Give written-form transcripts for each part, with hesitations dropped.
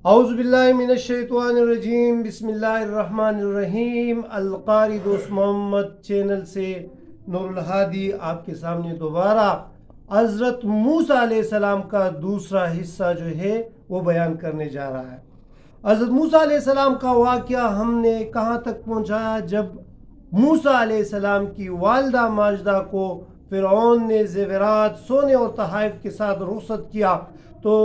اعوذ باللہ من الشیطان الرجیم، بسم اللہ الرحمن الرحیم۔ القاری دوست محمد چینل سے نور الہادی آپ کے سامنے دوبارہ حضرت موسیٰ علیہ السلام کا دوسرا حصہ جو ہے وہ بیان کرنے جا رہا ہے۔ حضرت موسیٰ علیہ السلام کا واقعہ ہم نے کہاں تک پہنچایا؟ جب موسیٰ علیہ السلام کی والدہ ماجدہ کو فرعون نے زیورات، سونے اور تحائف کے ساتھ رخصت کیا تو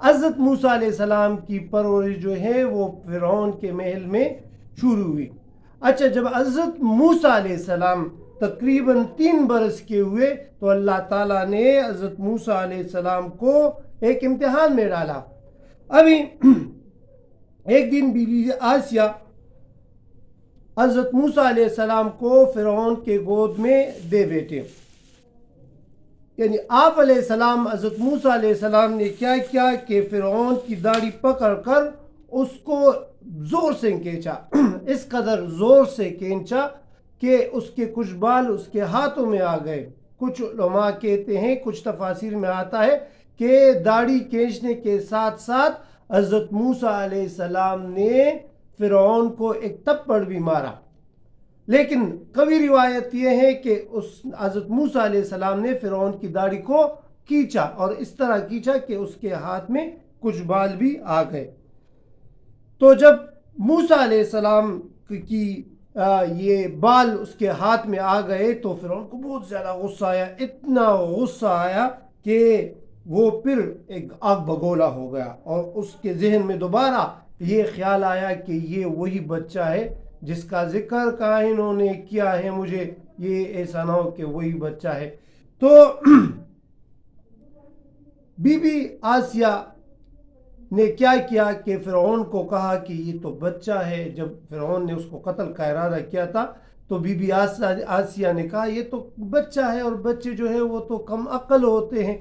حضرت موسیٰ علیہ السلام کی پرورش جو ہے وہ فرعون کے محل میں شروع ہوئی۔ اچھا، جب حضرت موسیٰ علیہ السلام تقریباً 3 برس کے ہوئے تو اللہ تعالیٰ نے حضرت موسیٰ علیہ السلام کو ایک امتحان میں ڈالا۔ ابھی ایک دن بی بی آسیہ حضرت موسیٰ علیہ السلام کو فرعون کے گود میں دے بیٹھے، یعنی آپ علیہ السلام حضرت موسیٰ علیہ السلام نے کیا کیا کہ فرعون کی داڑھی پکڑ کر اس کو زور سے کھینچا، اس قدر زور سے کھینچا کہ اس کے کچھ بال اس کے ہاتھوں میں آ گئے۔ کچھ علماء کہتے ہیں، کچھ تفاسیر میں آتا ہے کہ داڑھی کھینچنے کے ساتھ ساتھ حضرت موسیٰ علیہ السلام نے فرعون کو ایک تھپڑ بھی مارا، لیکن کبھی روایت یہ ہے کہ اس حضرت موسیٰ علیہ السلام نے فرعون کی داڑھی کو کھینچا اور اس طرح کھینچا کہ اس کے ہاتھ میں کچھ بال بھی آ گئے۔ تو جب موسیٰ علیہ السلام کی یہ بال اس کے ہاتھ میں آ گئے تو فرعون کو بہت زیادہ غصہ آیا، اتنا غصہ آیا کہ وہ پھر ایک آگ بگولا ہو گیا، اور اس کے ذہن میں دوبارہ یہ خیال آیا کہ یہ وہی بچہ ہے جس کا ذکر کائنوں نے کیا ہے، مجھے یہ ایسا نہ ہو کہ وہی بچہ ہے۔ تو بی بی آسیہ نے کیا کیا کہ فرعون کو کہا کہ یہ تو بچہ ہے۔ جب فرعون نے اس کو قتل کا ارادہ کیا تھا تو بی بی آسیہ نے کہا یہ تو بچہ ہے، اور بچے جو ہے وہ تو کم عقل ہوتے ہیں،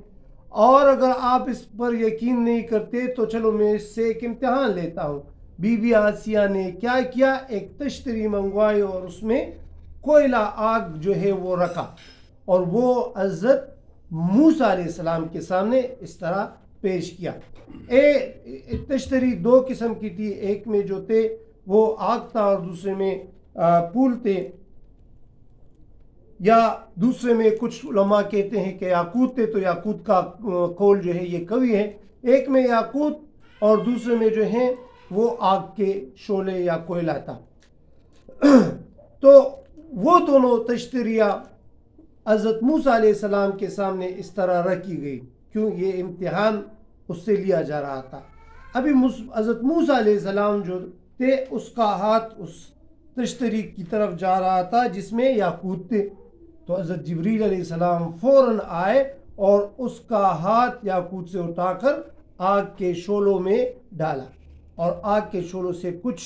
اور اگر آپ اس پر یقین نہیں کرتے تو چلو میں اس سے ایک امتحان لیتا ہوں۔ بی بی آسیہ نے کیا کیا، ایک تشتری منگوائی اور اس میں کوئلہ آگ جو ہے وہ رکھا، اور وہ حضرت موسیٰ علیہ السلام کے سامنے اس طرح پیش کیا۔ تشتری 2 قسم کی تھی، ایک میں جو تھے وہ آگ تھا اور دوسرے میں پھول تھے، یا دوسرے میں کچھ علماء کہتے ہیں کہ یاقوت تھے، تو یاقوت کا قول جو ہے یہ قوی ہے۔ ایک میں یاقوت اور دوسرے میں جو ہے وہ آگ کے شعلے یا کوئلہ تھا۔ تو وہ دونوں تشتریاں حضرت موسیٰ علیہ السلام کے سامنے اس طرح رکھی گئی، کیوں یہ امتحان اس سے لیا جا رہا تھا۔ ابھی حضرت موسیٰ علیہ السلام جو تھے اس کا ہاتھ اس تشتری کی طرف جا رہا تھا جس میں یاقوت تھے، تو حضرت جبریل علیہ السلام فوراً آئے اور اس کا ہاتھ یاقوت سے اٹھا کر آگ کے شعلوں میں ڈالا، اور آگ کے شعلوں سے کچھ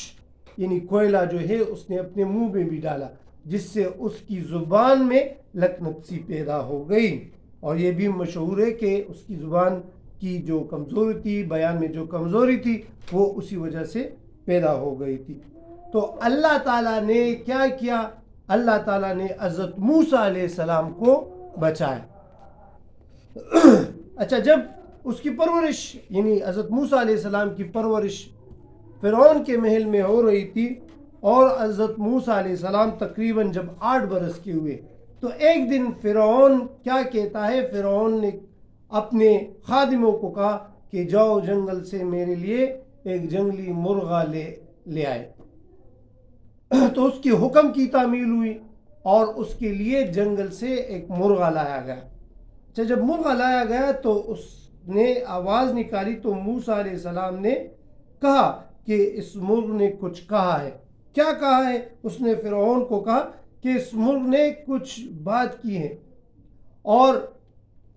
یعنی کوئلہ جو ہے اس نے اپنے منہ میں بھی ڈالا، جس سے اس کی زبان میں لکنت سی پیدا ہو گئی۔ اور یہ بھی مشہور ہے کہ اس کی زبان کی جو کمزوری تھی، بیان میں جو کمزوری تھی، وہ اسی وجہ سے پیدا ہو گئی تھی۔ تو اللہ تعالیٰ نے کیا کیا؟ اللہ تعالیٰ نے حضرت موسیٰ علیہ السلام کو بچایا۔ اچھا، جب اس کی پرورش یعنی حضرت موسیٰ علیہ السلام کی پرورش فرعون کے محل میں ہو رہی تھی، اور حضرت موسیٰ علیہ السلام تقریباً جب 8 برس کے ہوئے تو ایک دن فرعون کیا کہتا ہے، فرعون نے اپنے خادموں کو کہا کہ جاؤ جنگل سے میرے لیے ایک جنگلی مرغا لے آئے۔ تو اس کے حکم کی تعمیل ہوئی اور اس کے لیے جنگل سے ایک مرغا لایا گیا۔ اچھا، جب مرغا لایا گیا تو اس نے آواز نکالی تو موسیٰ علیہ السلام نے کہا کہ اس مرغ نے کچھ کہا ہے۔ کیا کہا ہے؟ اس نے فرعون کو کہا کہ اس مرغ نے کچھ بات کی ہے، اور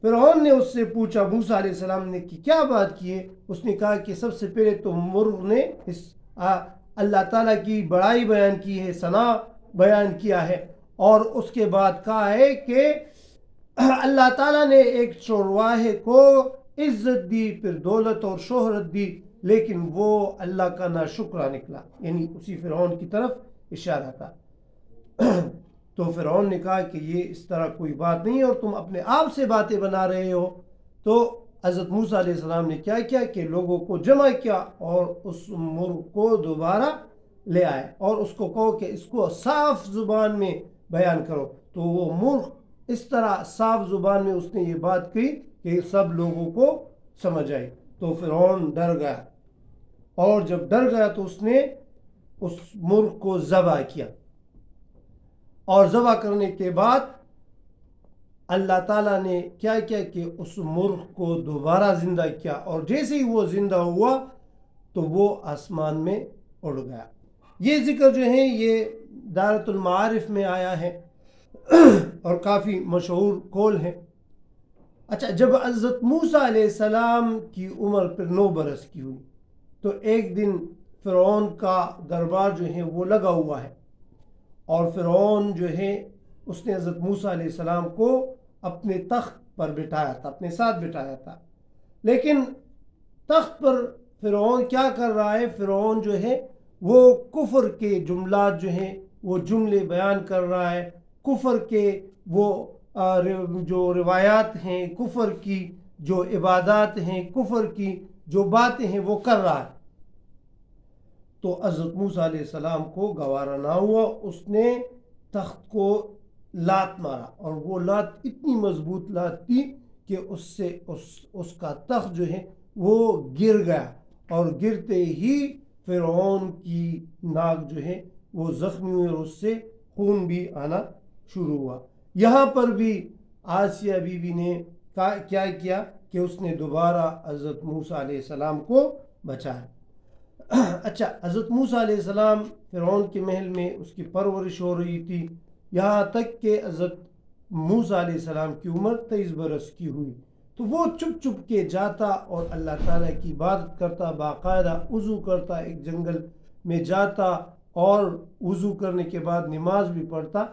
فرعون نے اس سے پوچھا موسیٰ علیہ السلام نے کہ کیا بات کی ہے؟ اس نے کہا کہ سب سے پہلے تو مرغ نے اللہ تعالیٰ کی بڑائی بیان کی ہے، ثنا بیان کیا ہے، اور اس کے بعد کہا ہے کہ اللہ تعالیٰ نے ایک چرواہے کو عزت دی، پھر دولت اور شہرت دی، لیکن وہ اللہ کا ناشکرا نکلا، یعنی اسی فرعون کی طرف اشارہ تھا۔ تو فرعون نے کہا کہ یہ اس طرح کوئی بات نہیں ہے اور تم اپنے آپ سے باتیں بنا رہے ہو۔ تو حضرت موسیٰ علیہ السلام نے کیا کیا کہ لوگوں کو جمع کیا اور اس مرغ کو دوبارہ لے آئے اور اس کو کہو کہ اس کو صاف زبان میں بیان کرو. تو وہ مرغ اس طرح صاف زبان میں اس نے یہ بات کہی کہ سب لوگوں کو سمجھ آئی. تو فرعون ڈر گیا اور جب ڈر گیا تو اس نے اس مرغ کو ذبح کیا اور ذبح کرنے کے بعد اللہ تعالیٰ نے کیا کیا کہ اس مرغ کو دوبارہ زندہ کیا اور جیسے ہی وہ زندہ ہوا تو وہ آسمان میں اڑ گیا. یہ ذکر جو ہے یہ دارت المعارف میں آیا ہے اور کافی مشہور قول ہے. اچھا، جب حضرت موسیٰ علیہ السلام کی عمر پھر 9 برس کی ہوئی تو ایک دن فرعون کا دربار جو ہے وہ لگا ہوا ہے اور فرعون جو ہے اس نے حضرت موسیٰ علیہ السلام کو اپنے تخت پر بٹھایا تھا، اپنے ساتھ بٹھایا تھا. لیکن تخت پر فرعون کیا کر رہا ہے؟ فرعون جو ہے وہ کفر کے جملات جو ہیں وہ جملے بیان کر رہا ہے، کفر کے وہ جو روایات ہیں، کفر کی جو عبادات ہیں، کفر کی جو باتیں ہیں وہ کر رہا ہے. تو حضرت موسیٰ علیہ السلام کو گوارا نہ ہوا، اس نے تخت کو لات مارا اور وہ لات اتنی مضبوط لات تھی کہ اس سے اس کا تخت جو ہے وہ گر گیا اور گرتے ہی فرعون کی ناک جو ہے وہ زخمی ہوئی اور اس سے خون بھی آنا شروع ہوا. یہاں پر بھی آسیہ بی بی نے کیا کیا کہ اس نے دوبارہ حضرت موسیٰ علیہ السلام کو بچایا. اچھا، حضرت موسیٰ علیہ السلام فرعون کے محل میں اس کی پرورش ہو رہی تھی یہاں تک کہ حضرت موسیٰ علیہ السلام کی عمر 23 برس کی ہوئی. تو وہ چپ چپ کے جاتا اور اللہ تعالیٰ کی عبادت کرتا، باقاعدہ وضو کرتا، ایک جنگل میں جاتا اور وضو کرنے کے بعد نماز بھی پڑھتا.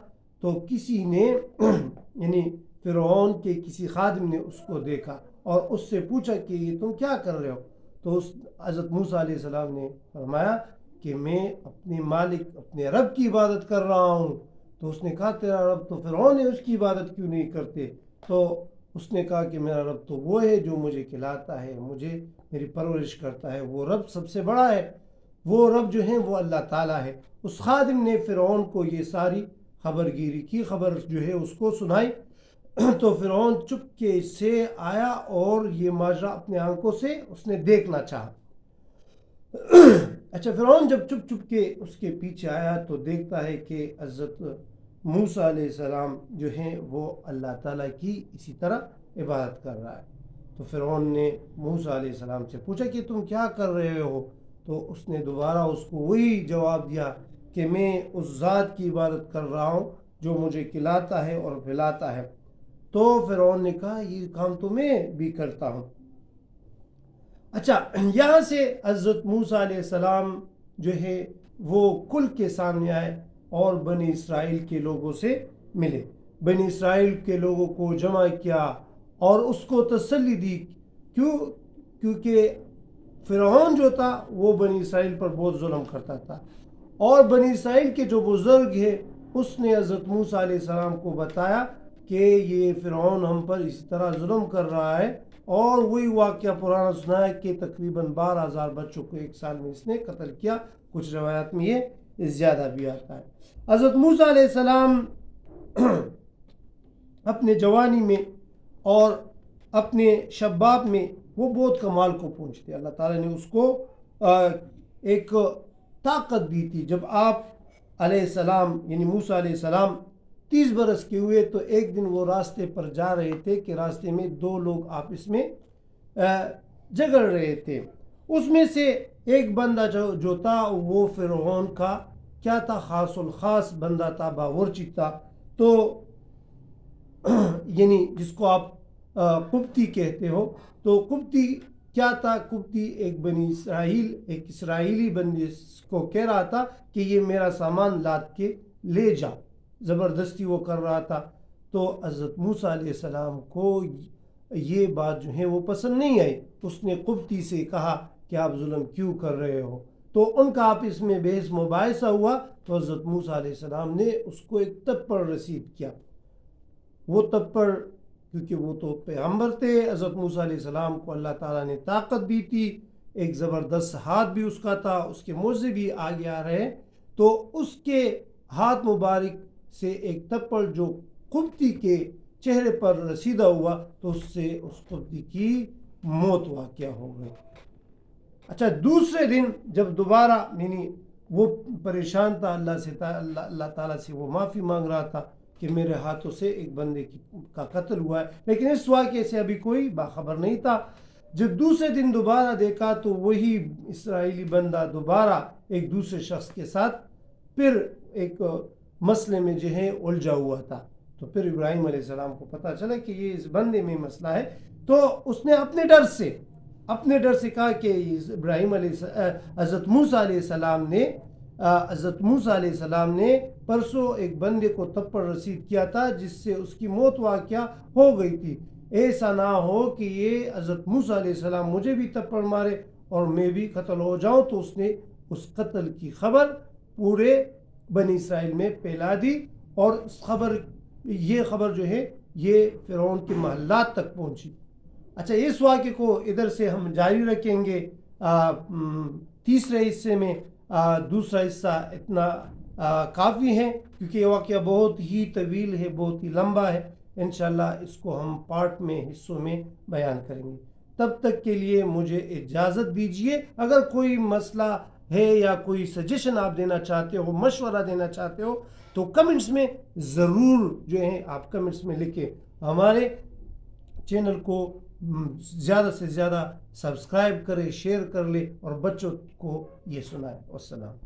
تو کسی نے یعنی فرعون کے کسی خادم نے اس کو دیکھا اور اس سے پوچھا کہ یہ تم کیا کر رہے ہو؟ تو اس حضرت موسیٰ علیہ السلام نے فرمایا کہ میں اپنے مالک اپنے رب کی عبادت کر رہا ہوں. تو اس نے کہا تیرا رب تو فرعون ہے، اس کی عبادت کیوں نہیں کرتے؟ تو اس نے کہا کہ میرا رب تو وہ ہے جو مجھے کھلاتا ہے، مجھے میری پرورش کرتا ہے، وہ رب سب سے بڑا ہے، وہ رب جو ہے وہ اللہ تعالیٰ ہے. اس خادم نے فرعون کو یہ ساری خبر گیری کی، خبر جو ہے اس کو سنائی. تو فرعون چپکے سے آیا اور یہ ماجرا اپنے آنکھوں سے اس نے دیکھنا چاہا. اچھا، فرعون جب چپ چپ کے اس کے پیچھے آیا تو دیکھتا ہے کہ حضرت موسیٰ علیہ السلام جو ہیں وہ اللہ تعالیٰ کی اسی طرح عبادت کر رہا ہے. تو فرعون نے موسیٰ علیہ السلام سے پوچھا کہ تم کیا کر رہے ہو؟ تو اس نے دوبارہ اس کو وہی جواب دیا کہ میں اس ذات کی عبادت کر رہا ہوں جو مجھے کھلاتا ہے اور پلاتا ہے. تو فرعون نے کہا یہ کام تو میں بھی کرتا ہوں. اچھا، یہاں سے حضرت موسیٰ علیہ السلام جو ہے وہ کل کے سامنے آئے اور بنی اسرائیل کے لوگوں سے ملے، بنی اسرائیل کے لوگوں کو جمع کیا اور اس کو تسلی دی. کیونکہ فرعون جو تھا وہ بنی اسرائیل پر بہت ظلم کرتا تھا اور بنی اسرائیل کے جو بزرگ ہیں اس نے حضرت موسیٰ علیہ السلام کو بتایا کہ یہ فرعون ہم پر اسی طرح ظلم کر رہا ہے اور وہی واقعہ پرانا سنا ہے کہ تقریباً 12,000 بچوں کو ایک سال میں اس نے قتل کیا. کچھ روایات میں یہ زیادہ بھی آتا ہے. حضرت موسیٰ علیہ السلام اپنے جوانی میں اور اپنے شباب میں وہ بہت کمال کو پہنچتے. اللہ تعالیٰ نے اس کو ایک طاقت دی تھی. جب آپ علیہ السلام یعنی موسیٰ علیہ السلام 30 برس کے ہوئے تو ایک دن وہ راستے پر جا رہے تھے کہ راستے میں 2 لوگ آپس میں جھگڑ رہے تھے. اس میں سے ایک بندہ جو تھا وہ فرعون کا کیا تھا، خاص الخاص بندہ تھا، باورچی تھا. تو یعنی جس کو آپ قبطی کہتے ہو. تو قبطی کیا تھا؟ قبطی ایک بنی اسرائیل ایک اسرائیلی بندے کو کہہ رہا تھا کہ یہ میرا سامان لاد کے لے جا، زبردستی وہ کر رہا تھا. تو حضرت موسیٰ علیہ السلام کو یہ بات جو ہے وہ پسند نہیں آئی. اس نے قبطی سے کہا کہ آپ ظلم کیوں کر رہے ہو؟ تو ان کا آپس میں بحث مباحثہ ہوا. تو حضرت موسیٰ علیہ السلام نے اس کو ایک تپڑ رسید کیا. وہ تپڑ کیونکہ وہ تو پیغمبر تھے. حضرت موسیٰ علیہ السلام کو اللہ تعالیٰ نے طاقت دی تھی, ایک زبردست ہاتھ بھی اس کا تھا, اس کے معجزے بھی آگے آ رہے ہیں. تو اس کے ہاتھ مبارک سے ایک تھپڑ جو قبطی کے چہرے پر رسیدہ ہوا تو اس سے اس قبطی کی موت واقع ہو گئی. اچھا, دوسرے دن جب دوبارہ یعنی وہ پریشان تھا اللہ تعالیٰ سے وہ معافی مانگ رہا تھا کہ میرے ہاتھوں سے ایک بندے کا قتل ہوا ہے, لیکن اس واقعے سے ابھی کوئی باخبر نہیں تھا. جب دوسرے دن دوبارہ دیکھا تو وہی اسرائیلی بندہ دوبارہ ایک دوسرے شخص کے ساتھ پھر ایک مسئلے میں جو ہے الجھا ہوا تھا. تو پھر ابراہیم علیہ السلام کو پتہ چلا کہ یہ اس بندے میں مسئلہ ہے, تو اس نے اپنے ڈر سے کہا کہ حضرت موسیٰ علیہ السلام نے پرسوں ایک بندے کو تھپڑ رسید کیا تھا جس سے اس کی موت واقعہ ہو گئی تھی. ایسا نہ ہو کہ یہ حضرت موسیٰ علیہ السلام مجھے بھی تھپڑ مارے اور میں بھی قتل ہو جاؤں. تو اس نے اس قتل کی خبر پورے بنی اسرائیل میں پھیلا دی, اور یہ خبر جو ہے یہ فرعون کے محلات تک پہنچی. اچھا, اس واقعے کو ادھر سے ہم جاری رکھیں گے تیسرے حصے میں. دوسرا حصہ اتنا کافی ہے کیونکہ یہ واقعہ بہت ہی طویل ہے, بہت ہی لمبا ہے. انشاءاللہ اس کو ہم پارٹ میں حصوں میں بیان کریں گے. تب تک کے لیے مجھے اجازت دیجیے. اگر کوئی مسئلہ ہے یا کوئی سجیشن آپ دینا چاہتے ہو, مشورہ دینا چاہتے ہو, تو کمنٹس میں ضرور جو ہے آپ کمنٹس میں لکھیں. ہمارے چینل کو زیادہ سے زیادہ سبسکرائب کرے, شیئر کر لے اور بچوں کو یہ سنائے. والسلام.